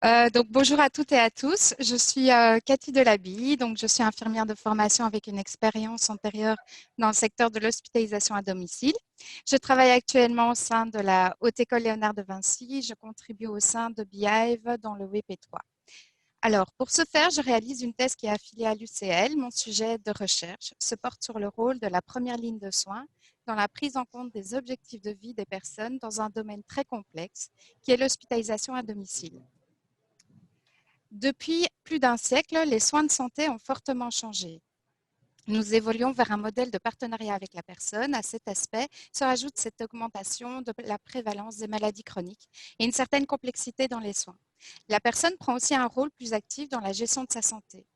Donc bonjour à toutes et à tous. Je suis Cathy Delaby, donc je suis infirmière de formation avec une expérience antérieure dans le secteur de l'hospitalisation à domicile. Je travaille actuellement au sein de la Haute École Léonard de Vinci. Je contribue au sein de BIAIV dans le WP3. Alors, pour ce faire, je réalise une thèse qui est affiliée à l'UCL. Mon sujet de recherche se porte sur le rôle de la première ligne de soins dans la prise en compte des objectifs de vie des personnes dans un domaine très complexe qui est l'hospitalisation à domicile. Depuis plus d'un siècle, les soins de santé ont fortement changé. Nous évoluons vers un modèle de partenariat avec la personne. À cet aspect se rajoute cette augmentation de la prévalence des maladies chroniques et une certaine complexité dans les soins. La personne prend aussi un rôle plus actif dans la gestion de sa santé.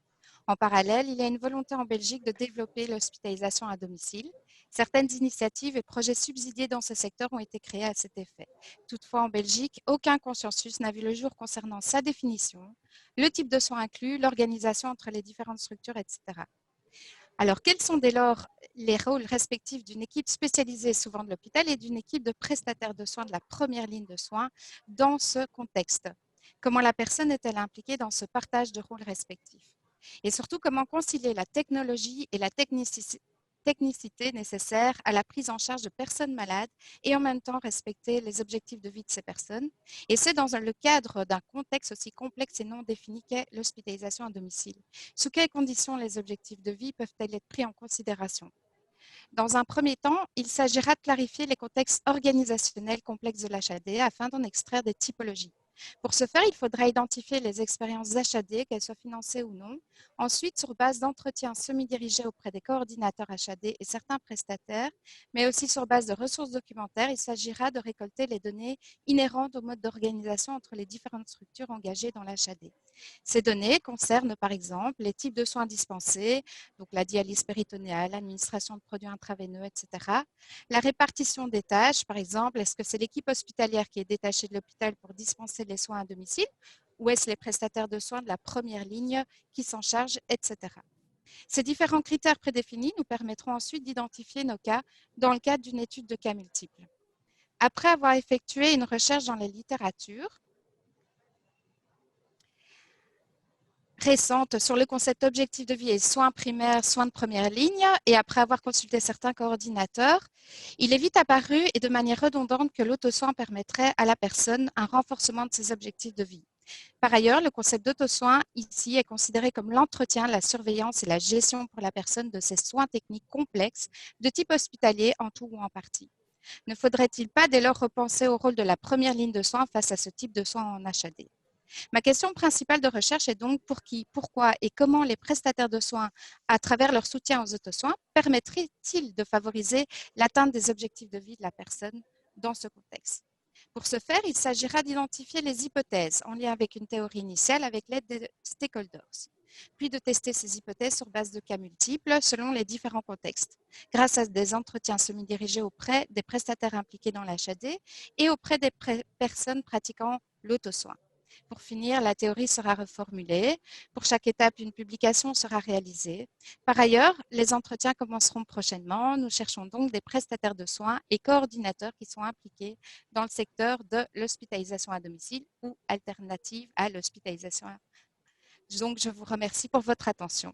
En parallèle, il y a une volonté en Belgique de développer l'hospitalisation à domicile. Certaines initiatives et projets subsidiés dans ce secteur ont été créés à cet effet. Toutefois, en Belgique, aucun consensus n'a vu le jour concernant sa définition, le type de soins inclus, l'organisation entre les différentes structures, etc. Alors, quels sont dès lors les rôles respectifs d'une équipe spécialisée souvent de l'hôpital et d'une équipe de prestataires de soins de la première ligne de soins dans ce contexte? Comment la personne est-elle impliquée dans ce partage de rôles respectifs? Et surtout, comment concilier la technologie et la technicité nécessaire à la prise en charge de personnes malades et en même temps respecter les objectifs de vie de ces personnes. Et c'est dans le cadre d'un contexte aussi complexe et non défini qu'est l'hospitalisation à domicile. Sous quelles conditions les objectifs de vie peuvent-ils être pris en considération? Dans un premier temps, il s'agira de clarifier les contextes organisationnels complexes de l'HAD afin d'en extraire des typologies. Pour ce faire, il faudra identifier les expériences HAD, qu'elles soient financées ou non. Ensuite, sur base d'entretiens semi-dirigés auprès des coordinateurs HAD et certains prestataires, mais aussi sur base de ressources documentaires, il s'agira de récolter les données inhérentes au mode d'organisation entre les différentes structures engagées dans l'HAD. Ces données concernent par exemple les types de soins dispensés, donc la dialyse péritonéale, l'administration de produits intraveineux, etc. La répartition des tâches, par exemple, est-ce que c'est l'équipe hospitalière qui est détachée de l'hôpital pour dispenser les soins à domicile ou est-ce les prestataires de soins de la première ligne qui s'en chargent, etc. Ces différents critères prédéfinis nous permettront ensuite d'identifier nos cas dans le cadre d'une étude de cas multiples. Après avoir effectué une recherche dans les littératures, récente sur le concept objectif de vie et soins primaires, soins de première ligne, et après avoir consulté certains coordinateurs, il est vite apparu et de manière redondante que l'auto-soin permettrait à la personne un renforcement de ses objectifs de vie. Par ailleurs, le concept d'auto-soin ici est considéré comme l'entretien, la surveillance et la gestion pour la personne de ses soins techniques complexes de type hospitalier en tout ou en partie. Ne faudrait-il pas dès lors repenser au rôle de la première ligne de soins face à ce type de soins en HAD? Ma question principale de recherche est donc pour qui, pourquoi et comment les prestataires de soins, à travers leur soutien aux autosoins, permettraient-ils de favoriser l'atteinte des objectifs de vie de la personne dans ce contexte? Pour ce faire, il s'agira d'identifier les hypothèses en lien avec une théorie initiale avec l'aide des stakeholders, puis de tester ces hypothèses sur base de cas multiples selon les différents contextes, grâce à des entretiens semi-dirigés auprès des prestataires impliqués dans l'HAD et auprès des personnes pratiquant l'autosoin. Pour finir, la théorie sera reformulée. Pour chaque étape, une publication sera réalisée. Par ailleurs, les entretiens commenceront prochainement. Nous cherchons donc des prestataires de soins et coordinateurs qui sont impliqués dans le secteur de l'hospitalisation à domicile ou alternative à l'hospitalisation. Donc, je vous remercie pour votre attention.